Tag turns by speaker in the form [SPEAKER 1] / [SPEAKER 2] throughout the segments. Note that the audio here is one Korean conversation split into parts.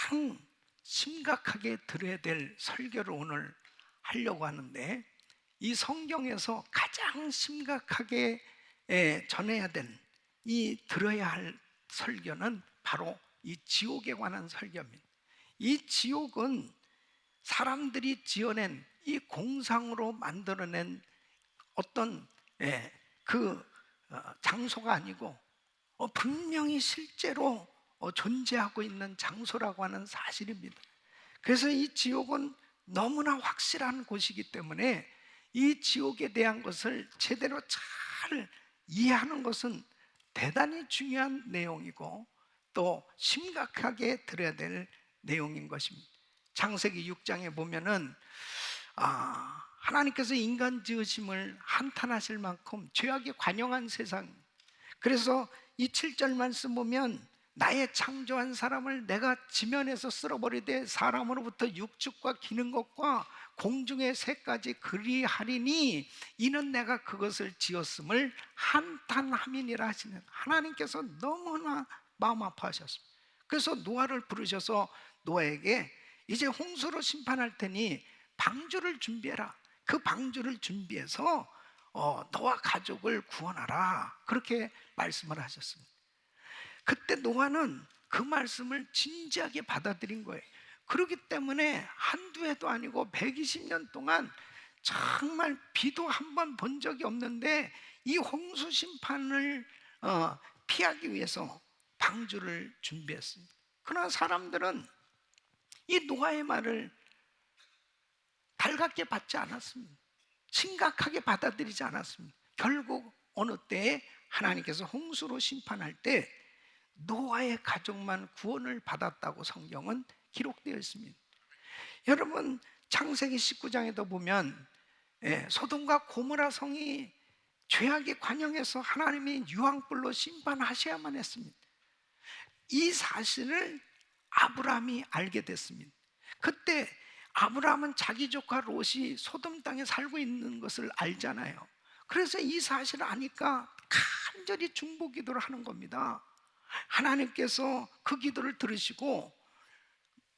[SPEAKER 1] 가장 심각하게 들어야 될 설교를 오늘 하려고 하는데, 이 성경에서 가장 심각하게 전해야 들어야 할 설교는 바로 이 지옥에 관한 설교입니다. 이 지옥은 사람들이 지어낸, 이 공상으로 만들어낸 어떤 장소가 아니고 분명히 실제로 존재하고 있는 장소라고 하는 사실입니다. 그래서 이 지옥은 너무나 확실한 곳이기 때문에 이 지옥에 대한 것을 제대로 잘 이해하는 것은 대단히 중요한 내용이고 또 심각하게 들어야 될 내용인 것입니다. 창세기 6장에 보면은 하나님께서 인간 지으심을 한탄하실 만큼 죄악이 관영한 세상, 그래서 이 7절 말씀 보면 나의 창조한 사람을 내가 지면에서 쓸어버리되 사람으로부터 육축과 기는 것과 공중의 새까지 그리하리니 이는 내가 그것을 지었음을 한탄함이니라 하시는, 하나님께서 너무나 마음 아파하셨습니다. 그래서 노아를 부르셔서 노아에게 이제 홍수로 심판할 테니 방주를 준비해라. 그 방주를 준비해서 너와 가족을 구원하라, 그렇게 말씀을 하셨습니다. 그때 노아는 그 말씀을 진지하게 받아들인 거예요. 그렇기 때문에 한두 해도 아니고 120년 동안 정말 비도 한 번 본 적이 없는데 이 홍수 심판을 피하기 위해서 방주를 준비했습니다. 그러나 사람들은 이 노아의 말을 달갑게 받지 않았습니다. 심각하게 받아들이지 않았습니다. 결국 어느 때에 하나님께서 홍수로 심판할 때 노아의 가족만 구원을 받았다고 성경은 기록되어 있습니다. 여러분, 창세기 19장에도 보면 소돔과 고모라 성이 죄악에 관영해서 하나님이 유황불로 심판하셔야만 했습니다. 이 사실을 아브라함이 알게 됐습니다. 그때 아브라함은 자기 조카 롯이 소돔 땅에 살고 있는 것을 알잖아요. 그래서 이 사실을 아니까 간절히 중보 기도를 하는 겁니다. 하나님께서 그 기도를 들으시고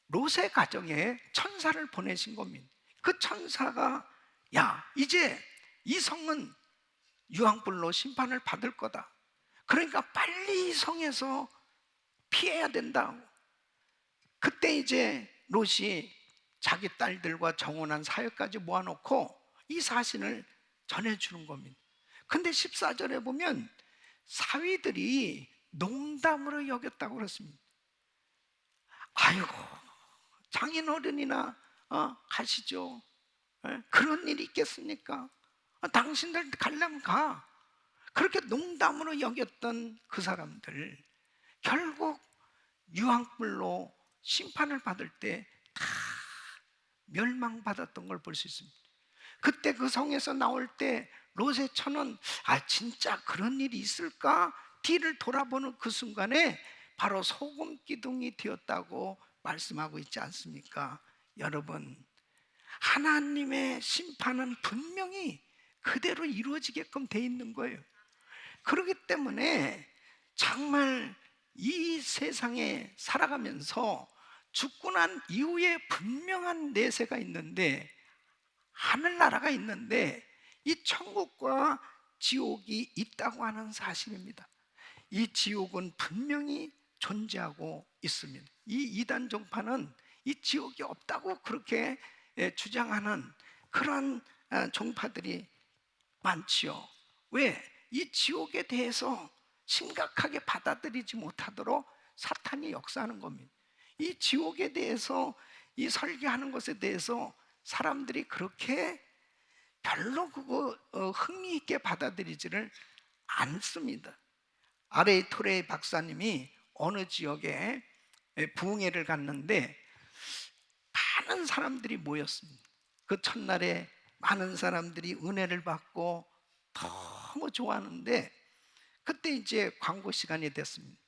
[SPEAKER 1] 롯의 가정에 천사를 보내신 겁니다. 그 천사가 야, 이제 이 성은 유황불로 심판을 받을 거다. 그러니까 빨리 이 성에서 피해야 된다. 그때 이제 롯이 자기 딸들과 정혼한 사역까지 모아놓고 이 사실을 전해주는 겁니다. 근데 14절에 보면 사위들이 농담으로 여겼다고 그랬습니다. 아이고, 장인어른이나 가시죠. 그런 일이 있겠습니까? 당신들 가려면 가. 그렇게 농담으로 여겼던 그 사람들, 결국 유황불로 심판을 받을 때 다 멸망받았던 걸 볼 수 있습니다. 그때 그 성에서 나올 때 롯의 처는 진짜 그런 일이 있을까? 뒤를 돌아보는 그 순간에 바로 소금 기둥이 되었다고 말씀하고 있지 않습니까? 여러분, 하나님의 심판은 분명히 그대로 이루어지게끔 돼 있는 거예요. 그렇기 때문에 정말 이 세상에 살아가면서 죽고 난 이후에 분명한 내세가 있는데, 하늘나라가 있는데 이 천국과 지옥이 있다고 하는 사실입니다. 이 지옥은 분명히 존재하고 있습니다. 이 이단 종파는 이 지옥이 없다고 그렇게 주장하는 그런 종파들이 많지요. 왜? 이 지옥에 대해서 심각하게 받아들이지 못하도록 사탄이 역사하는 겁니다. 이 지옥에 대해서, 이 설교하는 것에 대해서 사람들이 그렇게 별로 그거 흥미 있게 받아들이지를 않습니다. RA 토레이 박사님이 어느 지역에 부흥회를 갔는데 많은 사람들이 모였습니다. 그 첫날에 많은 사람들이 은혜를 받고 너무 좋아하는데 그때 이제 광고 시간이 됐습니다.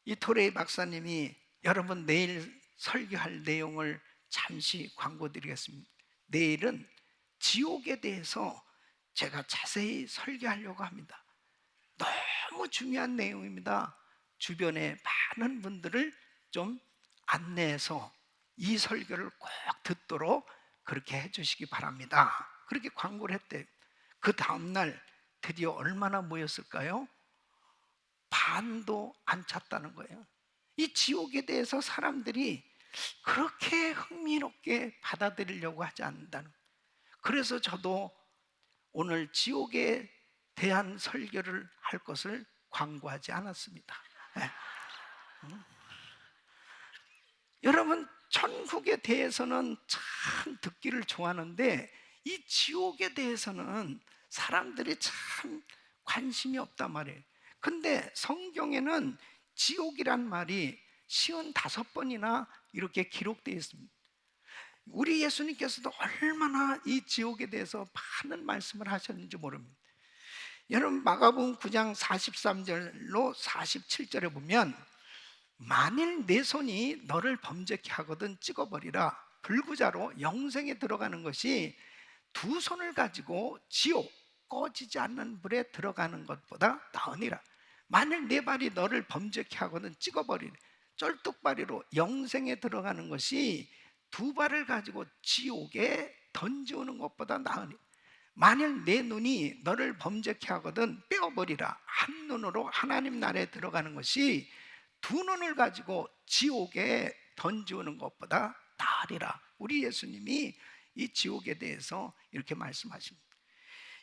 [SPEAKER 1] 이 토레이 박사님이 여러분 내일 설교할 내용을 잠시 광고 드리겠습니다. 내일은 지옥에 대해서 제가 자세히 설교하려고 합니다. 너무 중요한 내용입니다. 주변에 많은 분들을 좀 안내해서 이 설교를 꼭 듣도록 그렇게 해주시기 바랍니다. 그렇게 광고를 했대요. 그 다음날 드디어 얼마나 모였을까요? 반도 안 찼다는 거예요. 이 지옥에 대해서 사람들이 그렇게 흥미롭게 받아들이려고 하지 않는다는 거예요. 그래서 저도 오늘 지옥에 대한 설교를 할 것을 광고하지 않았습니다. 네. 여러분, 천국에 대해서는 참 듣기를 좋아하는데 이 지옥에 대해서는 사람들이 참 관심이 없단 말이에요. 근데 성경에는 지옥이란 말이 55번이나 이렇게 기록되어 있습니다. 우리 예수님께서도 얼마나 이 지옥에 대해서 많은 말씀을 하셨는지 모릅니다. 여러분, 마가복음 9장 43절로 47절에 보면 만일 내 손이 너를 범죄케 하거든 찍어버리라. 불구자로 영생에 들어가는 것이 두 손을 가지고 지옥 꺼지지 않는 불에 들어가는 것보다 나으니라. 만일 내 발이 너를 범죄케 하거든 찍어버리라. 쩔뚝발이로 영생에 들어가는 것이 두 발을 가지고 지옥에 던지오는 것보다 나으니, 만일 내 눈이 너를 범죄케 하거든 빼어버리라. 한 눈으로 하나님 나라에 들어가는 것이 두 눈을 가지고 지옥에 던지오는 것보다 나으리라. 우리 예수님이 이 지옥에 대해서 이렇게 말씀하십니다.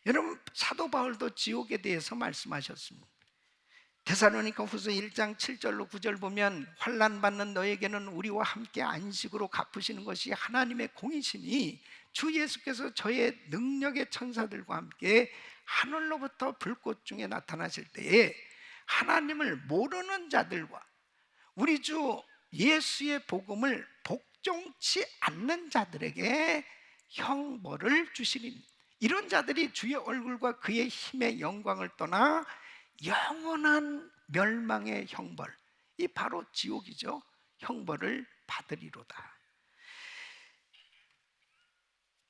[SPEAKER 1] 여러분, 사도 바울도 지옥에 대해서 말씀하셨습니다. 데살로니가 후서 1장 7절로 9절 보면 환난 받는 너에게는 우리와 함께 안식으로 갚으시는 것이 하나님의 공이시니 주 예수께서 저의 능력의 천사들과 함께 하늘로부터 불꽃 중에 나타나실 때에 하나님을 모르는 자들과 우리 주 예수의 복음을 복종치 않는 자들에게 형벌을 주시리니, 이런 자들이 주의 얼굴과 그의 힘의 영광을 떠나 영원한 멸망의 형벌, 이 바로 지옥이죠. 형벌을 받으리로다.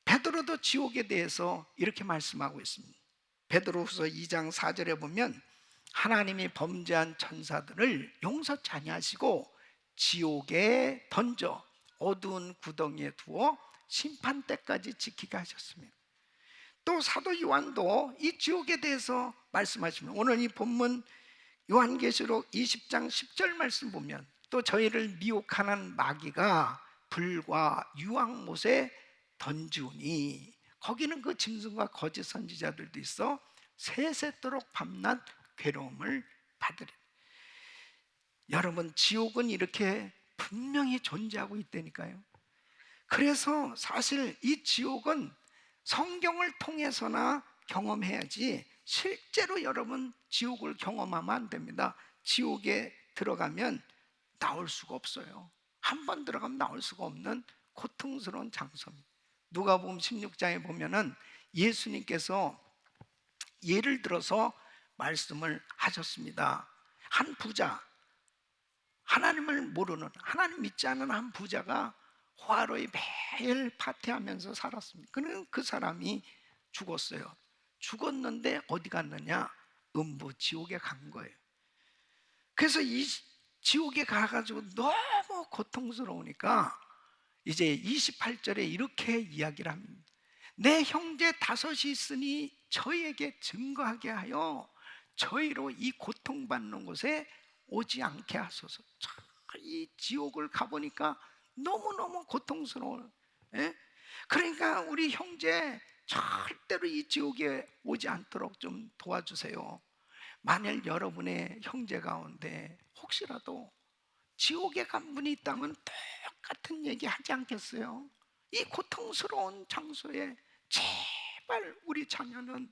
[SPEAKER 1] 베드로도 지옥에 대해서 이렇게 말씀하고 있습니다. 베드로후서 2장 4절에 보면 하나님이 범죄한 천사들을 용서치 아니하시고 지옥에 던져 어두운 구덩이에 두어 심판 때까지 지키게 하셨습니다. 또 사도 요한도 이 지옥에 대해서 말씀하십니다. 오늘 이 본문 요한계시록 20장 10절 말씀 보면 또 저희를 미혹하는 마귀가 불과 유황못에 던지우니, 거기는 그 짐승과 거짓 선지자들도 있어 세세토록 밤낮 괴로움을 받으리. 여러분, 지옥은 이렇게 분명히 존재하고 있다니까요. 그래서 사실 이 지옥은 성경을 통해서나 경험해야지 실제로 여러분 지옥을 경험하면 안 됩니다. 지옥에 들어가면 나올 수가 없어요. 한 번 들어가면 나올 수가 없는 고통스러운 장소입니다. 누가복음 16장에 보면은 예수님께서 예를 들어서 말씀을 하셨습니다. 한 부자, 하나님을 모르는, 하나님 믿지 않는 한 부자가 화로에 매일 파티하면서 살았습니다. 그는 그 사람이 죽었어요. 죽었는데 어디 갔느냐? 음부 지옥에 간 거예요. 그래서 이 지옥에 가가지고 너무 고통스러우니까 이제 28절에 이렇게 이야기를 합니다. 내 형제 다섯이 있으니 저희에게 증거하게 하여 저희로 이 고통받는 곳에 오지 않게 하소서. 이 지옥을 가보니까 너무너무 고통스러워요. 예? 그러니까 우리 형제 절대로 이 지옥에 오지 않도록 좀 도와주세요. 만일 여러분의 형제 가운데 혹시라도 지옥에 간 분이 있다면 똑같은 얘기 하지 않겠어요? 이 고통스러운 장소에 제발 우리 자녀는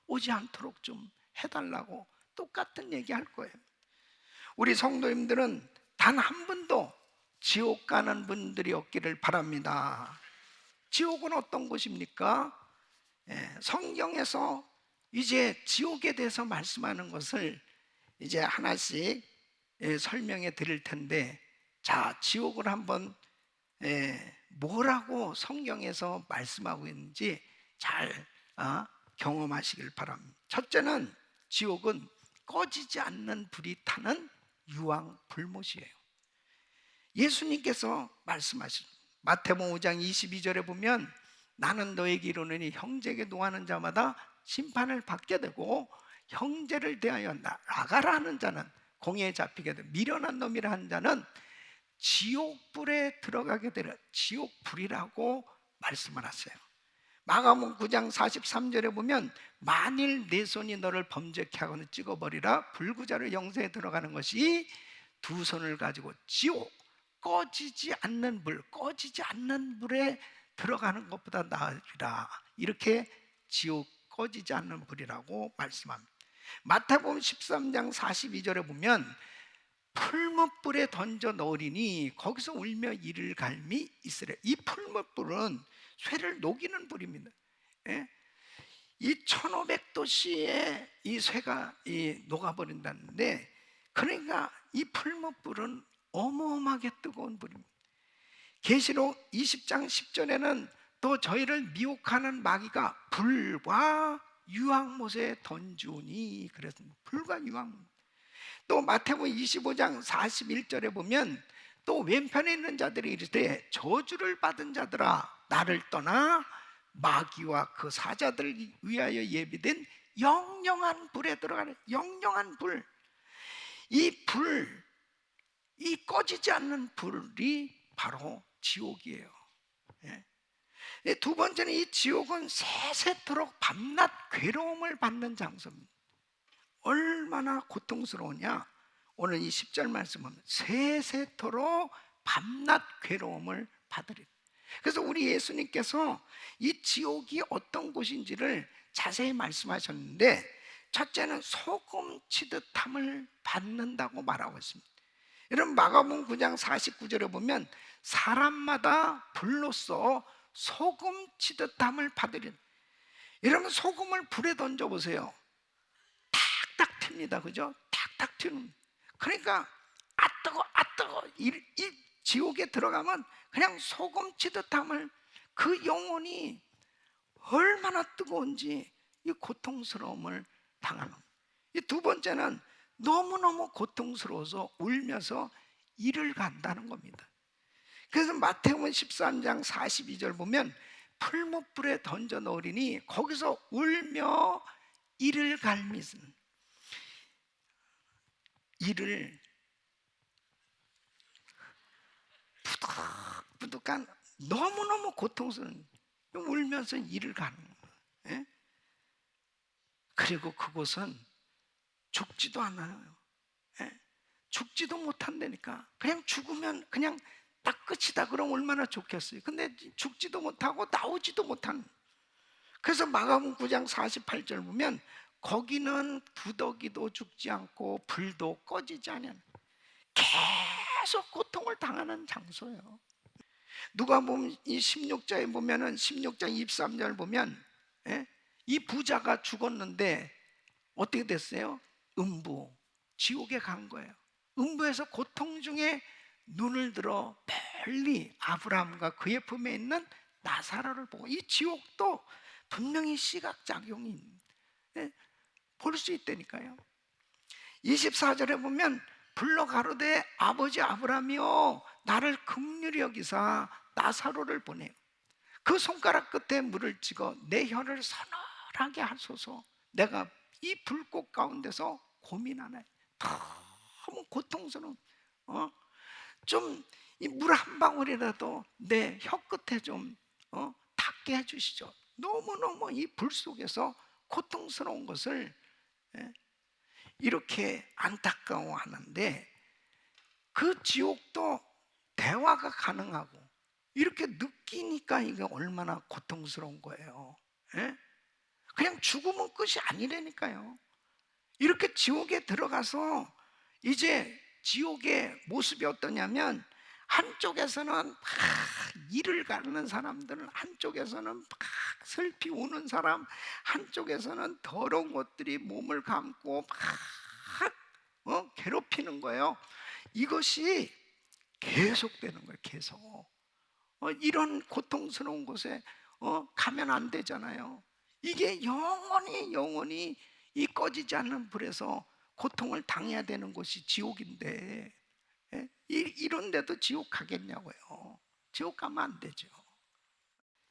[SPEAKER 1] 오지 않도록 좀 해달라고 똑같은 얘기 할 거예요. 우리 성도님들은 단 한 분도 지옥 가는 분들이 없기를 바랍니다. 지옥은 어떤 곳입니까? 성경에서 이제 지옥에 대해서 말씀하는 것을 이제 하나씩 설명해 드릴 텐데, 자, 지옥을 한번 뭐라고 성경에서 말씀하고 있는지 잘 경험하시길 바랍니다. 첫째는 지옥은 꺼지지 않는 불이 타는 유황 불못이에요. 예수님께서 말씀하신 마태복음 5장 22절에 보면 나는 너에게 이르노니 형제에게 노하는 자마다 심판을 받게 되고 형제를 대하여 나가라 하는 자는 공회에 잡히게 되고 미련한 놈이라 하는 자는 지옥불에 들어가게 되라. 지옥불이라고 말씀을 하세요. 마가복음 9장 43절에 보면 만일 내 손이 너를 범죄케 하거든 찍어버리라. 불구자로 영생에 들어가는 것이 두 손을 가지고 지옥 꺼지지 않는 불에 들어가는 것보다 나으리라. 이렇게 지옥 꺼지지 않는 불이라고 말씀합니다. 마태복음 13장 42절에 보면 풀무불에 던져 넣으리니 거기서 울며 이를 갈미 있으래. 이 풀무불은 쇠를 녹이는 불입니다. 예? 이 1500도씨에 이 쇠가 녹아버린다는데, 그러니까 이 풀무불은 어마어마하게 뜨거운 불입니다. 계시록 20장 10절에는 또 저희를 미혹하는 마귀가 불과 유황못에 던지오니 그랬습니다. 불과 유황못. 또 마태복음 25장 41절에 보면 또 왼편에 있는 자들이 이르되 저주를 받은 자들아 나를 떠나 마귀와 그 사자들을 위하여 예비된 영영한 불에 들어가는 영영한 불. 이 꺼지지 않는 불이 바로 지옥이에요. 예. 두 번째는 이 지옥은 세세토록 밤낮 괴로움을 받는 장소입니다. 얼마나 고통스러우냐. 오늘 이 10절 말씀은 세세토록 밤낮 괴로움을 받으리. 그래서 우리 예수님께서 이 지옥이 어떤 곳인지를 자세히 말씀하셨는데, 첫째는 소금 치듯 함을 받는다고 말하고 있습니다. 여러분 마가복음 9장 49절에 보면 사람마다 불로써 소금 치듯 함을 받으리라. 여러분 소금을 불에 던져보세요. 탁탁 튑니다. 그죠? 탁탁 튀는. 그러니까 아 뜨거 이 지옥에 들어가면 그냥 소금 치듯 함을, 그 영혼이 얼마나 뜨거운지 이 고통스러움을 당하는. 이 두 번째는 너무너무 고통스러워서 울면서 이를 간다는 겁니다. 그래서 마태복음 13장 42절 보면 풀무불에 던져 넣으리니 거기서 울며 이를 갈미는, 이를 부득부득한 너무너무 고통스러운 울면서 이를 가는 거예요. 예? 그리고 그곳은 죽지도 않아요. 예? 죽지도 못한다니까. 그냥 죽으면 그냥 딱 끝이다 그럼 얼마나 좋겠어요. 근데 죽지도 못하고 나오지도 못하는. 그래서 마가복음 9장 48절 보면 거기는 두더기도 죽지 않고 불도 꺼지지 않는 계속 고통을 당하는 장소예요. 누가복음 이 16장에 보면은 16장 23절 보면 이 부자가 죽었는데 어떻게 됐어요? 음부, 지옥에 간 거예요. 음부에서 고통 중에 눈을 들어 멀리 아브라함과 그의 품에 있는 나사로를 보고, 이 지옥도 분명히 시각작용이 볼 수 있다니까요. 24절에 보면 불러 가로되 아버지 아브라함이여 나를 긍휼히 여기사 나사로를 보내요. 그 손가락 끝에 물을 찍어 내 혀를 서늘하게 하소서. 내가 이 불꽃 가운데서 고민하네. 너무 고통스러운 좀 이 물 한 방울이라도 내 혀 끝에 좀 닿게 해주시죠. 너무너무 이 불 속에서 고통스러운 것을 이렇게 안타까워하는데, 그 지옥도 대화가 가능하고 이렇게 느끼니까 이게 얼마나 고통스러운 거예요. 그냥 죽으면 끝이 아니라니까요. 이렇게 지옥에 들어가서 이제 지옥의 모습이 어떠냐면, 한쪽에서는 막 이를 가르는 사람들은, 한쪽에서는 막 슬피 우는 사람, 한쪽에서는 더러운 것들이 몸을 감고 막 괴롭히는 거예요. 이것이 계속되는 거예요. 계속 이런 고통스러운 곳에 가면 안 되잖아요. 이게 영원히 이 꺼지지 않는 불에서 고통을 당해야 되는 곳이 지옥인데, 이런데도 지옥 가겠냐고요. 지옥 가면 안 되죠.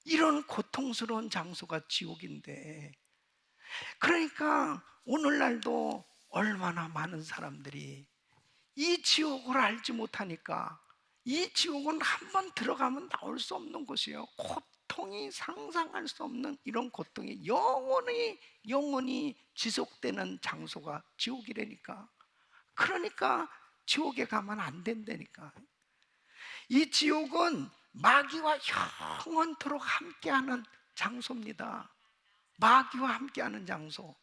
[SPEAKER 1] 이런 고통스러운 장소가 지옥인데, 그러니까 오늘날도 얼마나 많은 사람들이 이 지옥을 알지 못하니까, 이 지옥은 한번 들어가면 나올 수 없는 곳이에요. 고통이 상상할 수 없는 이런 고통이 영원히 지속되는 장소가 지옥이라니까. 그러니까 지옥에 가면 안 된다니까. 이 지옥은 마귀와 영원토록 함께하는 장소입니다. 마귀와 함께하는 장소.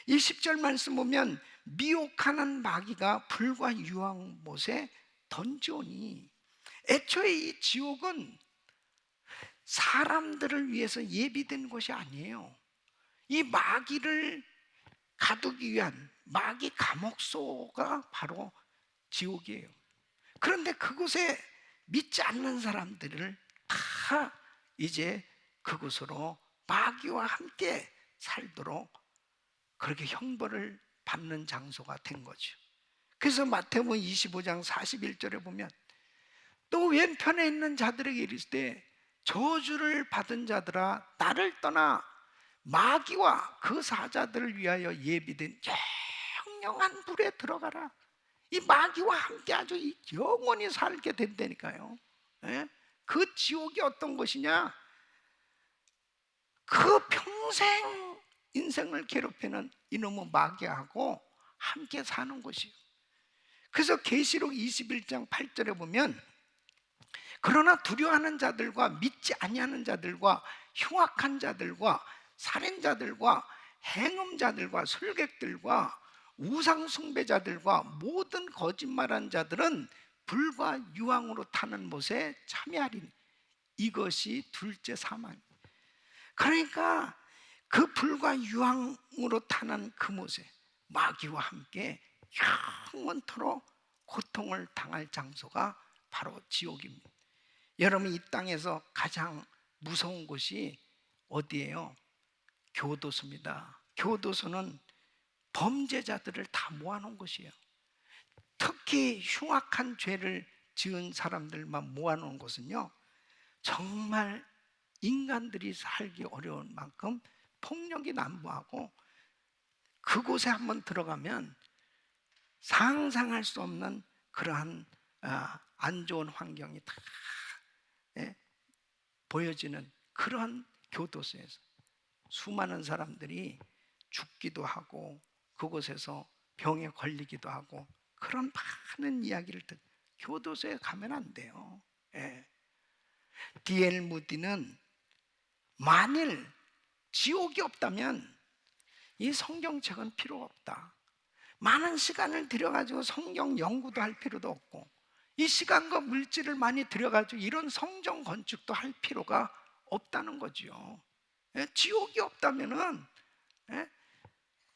[SPEAKER 1] 이 10절 말씀 보면 미혹하는 마귀가 불과 유황못에 던지오니, 애초에 이 지옥은 사람들을 위해서 예비된 곳이 아니에요. 이 마귀를 가두기 위한 마귀 감옥소가 바로 지옥이에요. 그런데 그곳에 믿지 않는 사람들을 다 이제 그곳으로 마귀와 함께 살도록 그렇게 형벌을 받는 장소가 된 거죠. 그래서 마태복음 25장 41절에 보면, 또 왼편에 있는 자들에게 이르시되 저주를 받은 자들아 나를 떠나 마귀와 그 사자들을 위하여 예비된 영영한 불에 들어가라. 이 마귀와 함께 아주 영원히 살게 된다니까요. 그 지옥이 어떤 것이냐? 그 평생 인생을 괴롭히는 이놈의 마귀하고 함께 사는 곳이에요. 그래서 계시록 21장 8절에 보면, 그러나 두려워하는 자들과 믿지 아니하는 자들과 흉악한 자들과 살인자들과 행음자들과 술객들과 우상 숭배자들과 모든 거짓말한 자들은 불과 유황으로 타는 못에 참여하리니 이것이 둘째 사망. 그러니까 그 불과 유황으로 타는 그 못에 마귀와 함께 영원토록 고통을 당할 장소가 바로 지옥입니다. 여러분, 이 땅에서 가장 무서운 곳이 어디예요? 교도소입니다. 교도소는 범죄자들을 다 모아놓은 곳이에요. 특히 흉악한 죄를 지은 사람들만 모아놓은 곳은요, 정말 인간들이 살기 어려운 만큼 폭력이 난무하고, 그곳에 한번 들어가면 상상할 수 없는 그러한 안 좋은 환경이 다 보여지는 그러한 교도소에서 수많은 사람들이 죽기도 하고 그곳에서 병에 걸리기도 하고, 그런 많은 이야기를 교도소에 가면 안 돼요. D.L. 무디는 만일 지옥이 없다면 이 성경책은 필요가 없다. 많은 시간을 들여가지고 성경 연구도 할 필요도 없고, 이 시간과 물질을 많이 들여가지고 이런 성전 건축도 할 필요가 없다는 거죠. 지옥이 없다면은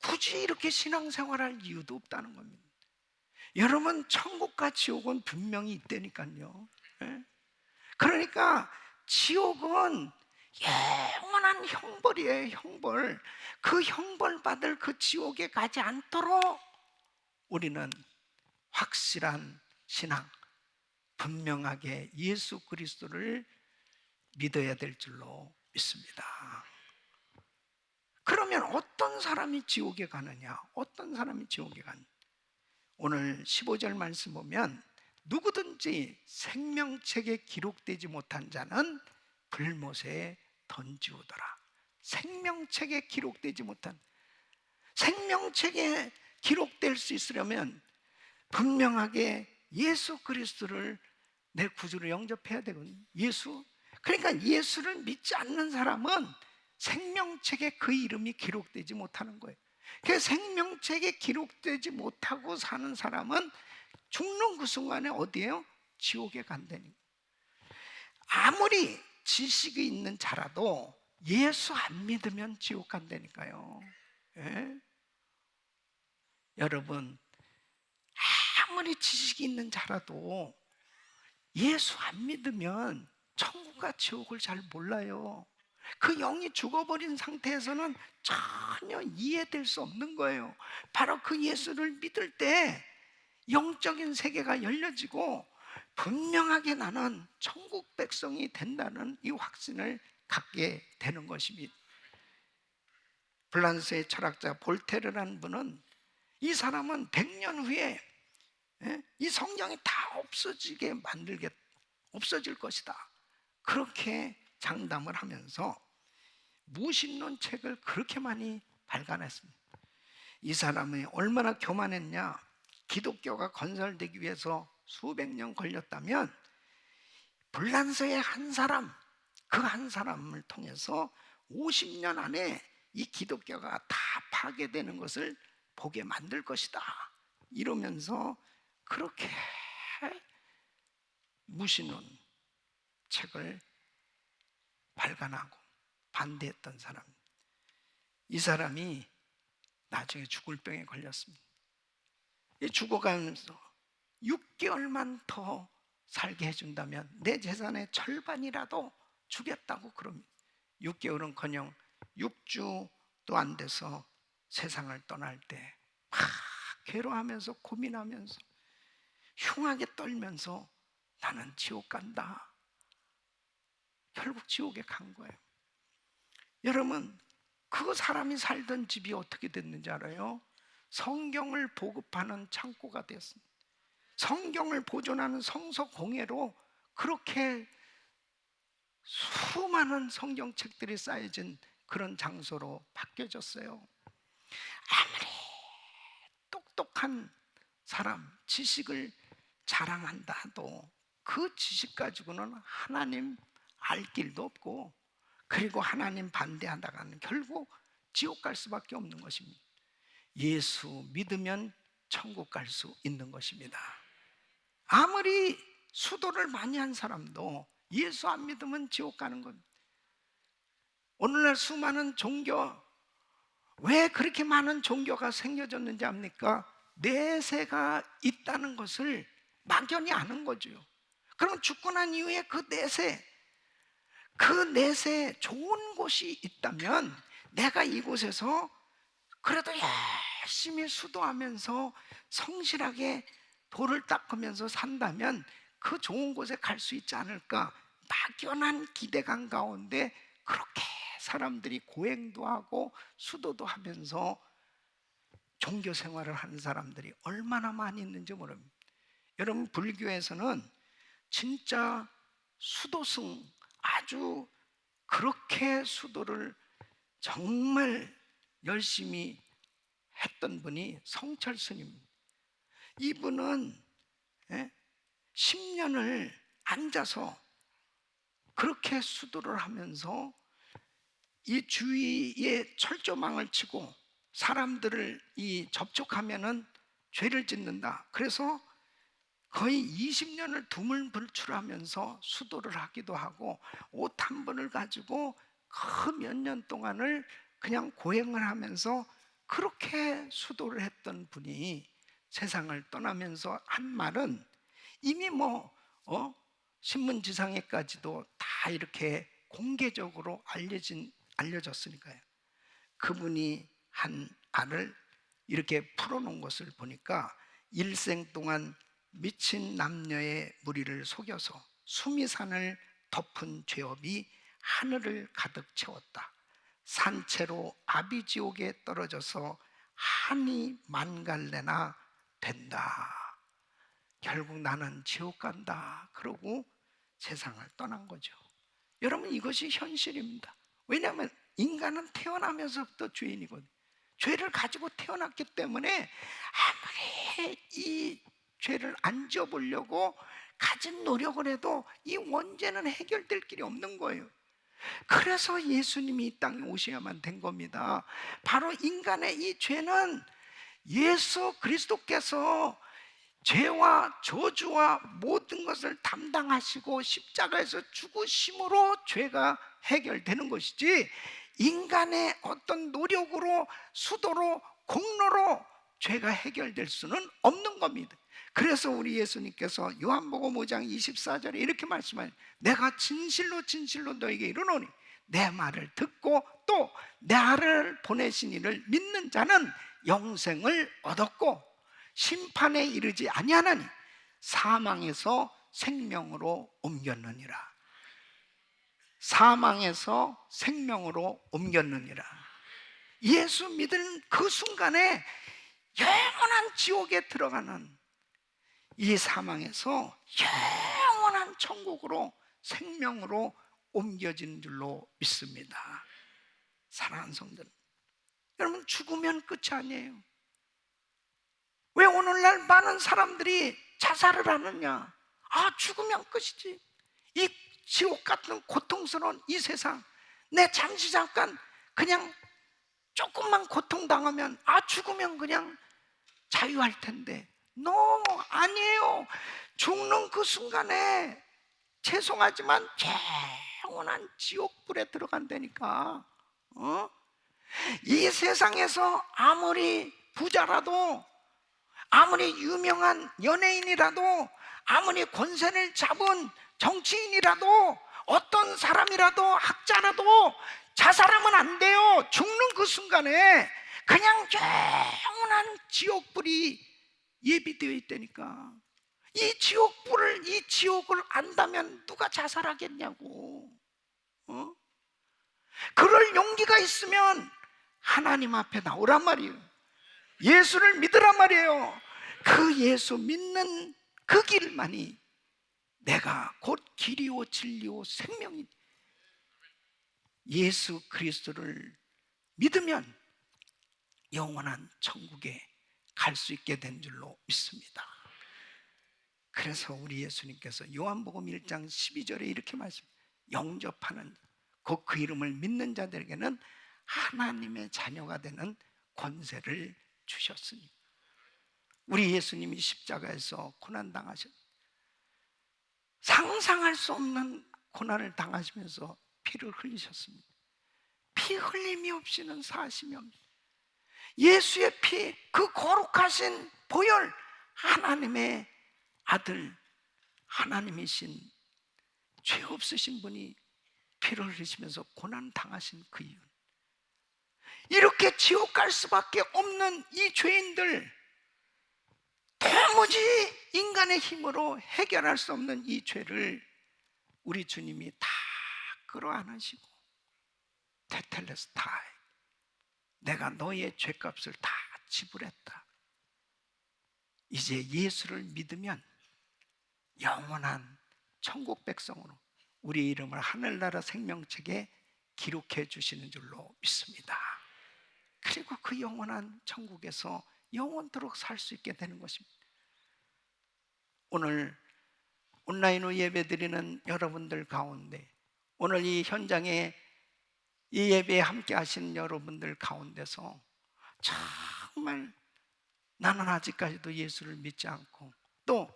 [SPEAKER 1] 굳이 이렇게 신앙생활할 이유도 없다는 겁니다. 여러분, 천국과 지옥은 분명히 있다니까요. 그러니까 지옥은 영원한 형벌이에요, 형벌. 그 형벌 받을 그 지옥에 가지 않도록 우리는 확실한 신앙, 분명하게 예수 그리스도를 믿어야 될 줄로 믿습니다. 그러면 어떤 사람이 지옥에 가느냐? 어떤 사람이 지옥에 가느냐? 오늘 15절 말씀 보면, 누구든지 생명책에 기록되지 못한 자는 불못에 던지우더라. 생명책에 기록되지 못한, 생명책에 기록될 수 있으려면 분명하게 예수 그리스도를 내 구주로 영접해야 되거든요. 그러니까 예수를 믿지 않는 사람은 생명책에 그 이름이 기록되지 못하는 거예요. 그 생명책에 기록되지 못하고 사는 사람은 죽는 그 순간에 어디에요? 지옥에 간다니. 아무리 지식이 있는 자라도 예수 안 믿으면 지옥 간다니까요. 여러분, 아무리 지식이 있는 자라도 예수 안 믿으면 천국과 지옥을 잘 몰라요. 그 영이 죽어버린 상태에서는 전혀 이해될 수 없는 거예요. 바로 그 예수를 믿을 때 영적인 세계가 열려지고 분명하게 나는 천국 백성이 된다는 이 확신을 갖게 되는 것입니다. 프랑스의 철학자 볼테르라는 분은 이 사람은 100년 후에 이 성경이 다 없어질 것이다, 그렇게 장담을 하면서 무신론 책을 그렇게 많이 발간했습니다. 이 사람이 얼마나 교만했냐. 기독교가 건설되기 위해서 수백 년 걸렸다면 불란서의 한 사람, 그 한 사람을 통해서 50년 안에 이 기독교가 다 파괴되는 것을 보게 만들 것이다, 이러면서 그렇게 무신론 책을 발간하고 반대했던 사람. 이 사람이 나중에 죽을 병에 걸렸습니다. 죽어가면서 6개월만 더 살게 해준다면 내 재산의 절반이라도 주겠다고 그럽니다. 6개월은커녕 6주도 안 돼서 세상을 떠날 때 막 괴로워하면서 고민하면서 흉하게 떨면서 나는 지옥 간다. 결국 지옥에 간 거예요. 여러분, 그 사람이 살던 집이 어떻게 됐는지 알아요? 성경을 보급하는 창고가 되었습니다. 성경을 보존하는 성서 공예로 그렇게 수많은 성경책들이 쌓여진 그런 장소로 바뀌어졌어요. 아무리 똑똑한 사람, 지식을 자랑한다 해도 그 지식 가지고는 하나님 알 길도 없고, 그리고 하나님 반대하다가는 결국 지옥 갈 수밖에 없는 것입니다. 예수 믿으면 천국 갈 수 있는 것입니다. 아무리 수도를 많이 한 사람도 예수 안 믿으면 지옥 가는 겁니다. 오늘날 수많은 종교, 왜 그렇게 많은 종교가 생겨졌는지 압니까? 내세가 있다는 것을 막연히 아는 거죠. 그럼 죽고 난 이후에 그 내세에 좋은 곳이 있다면 내가 이곳에서 그래도 열심히 수도하면서 성실하게 돌을 닦으면서 산다면 그 좋은 곳에 갈 수 있지 않을까, 막연한 기대감 가운데 그렇게 사람들이 고행도 하고 수도도 하면서 종교 생활을 하는 사람들이 얼마나 많이 있는지 모릅니다. 여러분, 불교에서는 진짜 수도승, 아주 그렇게 수도를 정말 열심히 했던 분이 성철 스님입니다. 이분은 10년을 앉아서 그렇게 수도를 하면서 이 주위에 철조망을 치고 사람들을 접촉하면은 죄를 짓는다. 그래서 거의 20년을 두물불출하면서 수도를 하기도 하고 옷 한 번을 가지고 그 몇 년 동안을 그냥 고행을 하면서 그렇게 수도를 했던 분이 세상을 떠나면서 한 말은 이미 신문지상에까지도 다 이렇게 공개적으로 알려졌으니까요. 그분이 한 알을 이렇게 풀어놓은 것을 보니까 일생 동안 미친 남녀의 무리를 속여서 수미산을 덮은 죄업이 하늘을 가득 채웠다. 산채로 아비지옥에 떨어져서 한이 만갈래나 된다. 결국 나는 지옥 간다. 그러고 세상을 떠난 거죠. 여러분, 이것이 현실입니다. 왜냐하면 인간은 태어나면서부터 죄인이거든요. 죄를 가지고 태어났기 때문에 아무리 이 죄를 안 지어보려고 가진 노력을 해도 이 원죄는 해결될 길이 없는 거예요. 그래서 예수님이 이 땅에 오셔야만 된 겁니다. 바로 인간의 이 죄는 예수 그리스도께서 죄와 저주와 모든 것을 담당하시고 십자가에서 죽으심으로 죄가 해결되는 것이지, 인간의 어떤 노력으로, 수도로, 공로로 죄가 해결될 수는 없는 겁니다. 그래서 우리 예수님께서 요한복음 5장 24절에 이렇게 말씀하세요. 내가 진실로 진실로 너에게 이르노니 내 말을 듣고 또 나를 보내신 이를 믿는 자는 영생을 얻었고 심판에 이르지 아니하나니 사망에서 생명으로 옮겼느니라. 사망에서 생명으로 옮겼느니라. 예수 믿은 그 순간에 영원한 지옥에 들어가는 이 사망에서 영원한 천국으로 생명으로 옮겨진 줄로 믿습니다. 사랑하는 성도들, 여러분, 죽으면 끝이 아니에요. 왜 오늘날 많은 사람들이 자살을 하느냐? 죽으면 끝이지. 이 지옥 같은 고통스러운 이 세상, 내 잠시 잠깐 그냥 조금만 고통당하면 죽으면 그냥 자유할 텐데, 아니에요. 죽는 그 순간에 죄송하지만 영원한 지옥불에 들어간다니까. 이 세상에서 아무리 부자라도, 아무리 유명한 연예인이라도, 아무리 권세를 잡은 정치인이라도, 어떤 사람이라도, 학자라도 자살하면 안 돼요. 죽는 그 순간에 그냥 영원한 지옥불이 예비되어 있다니까. 이 지옥을 안다면 누가 자살하겠냐고. 그럴 용기가 있으면 하나님 앞에 나오란 말이에요. 예수를 믿으란 말이에요. 그 예수 믿는 그 길만이 내가 곧 길이요 진리요 생명이, 예수 그리스도를 믿으면 영원한 천국에 갈 수 있게 된 줄로 믿습니다. 그래서 우리 예수님께서 요한복음 1장 12절에 이렇게 말씀합니다. 영접하는 곧 그 이름을 믿는 자들에게는 하나님의 자녀가 되는 권세를 주셨으니. 우리 예수님이 십자가에서 고난당하셨, 상상할 수 없는 고난을 당하시면서 피를 흘리셨습니다. 피 흘림이 없이는 사심이 없습니다. 예수의 피, 그 거룩하신 보혈, 하나님의 아들, 하나님이신 죄 없으신 분이 피를 흘리시면서 고난 당하신 그 이유, 이렇게 지옥 갈 수밖에 없는 이 죄인들, 도무지 인간의 힘으로 해결할 수 없는 이 죄를 우리 주님이 다 끌어안으시고, 테텔레스타이, 내가 너의 죄값을 다 지불했다. 이제 예수를 믿으면 영원한 천국 백성으로 우리 이름을 하늘나라 생명책에 기록해 주시는 줄로 믿습니다. 그리고 그 영원한 천국에서 영원토록 살 수 있게 되는 것입니다. 오늘 온라인으로 예배드리는 여러분들 가운데, 오늘 이 현장에 이 예배에 함께 하시는 여러분들 가운데서 정말 나는 아직까지도 예수를 믿지 않고, 또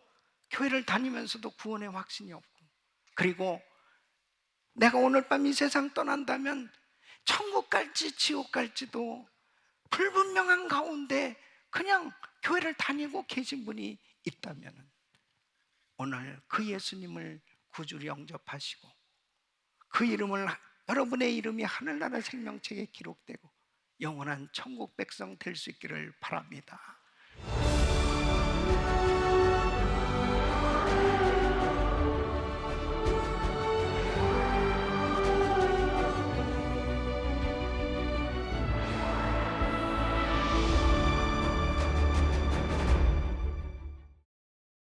[SPEAKER 1] 교회를 다니면서도 구원의 확신이 없고, 그리고 내가 오늘 밤 이 세상 떠난다면 천국 갈지 지옥 갈지도 불분명한 가운데 그냥 교회를 다니고 계신 분이 있다면, 오늘 그 예수님을 구주로 영접하시고 그 이름을, 여러분의 이름이 하늘나라 생명책에 기록되고 영원한 천국 백성 될 수 있기를 바랍니다.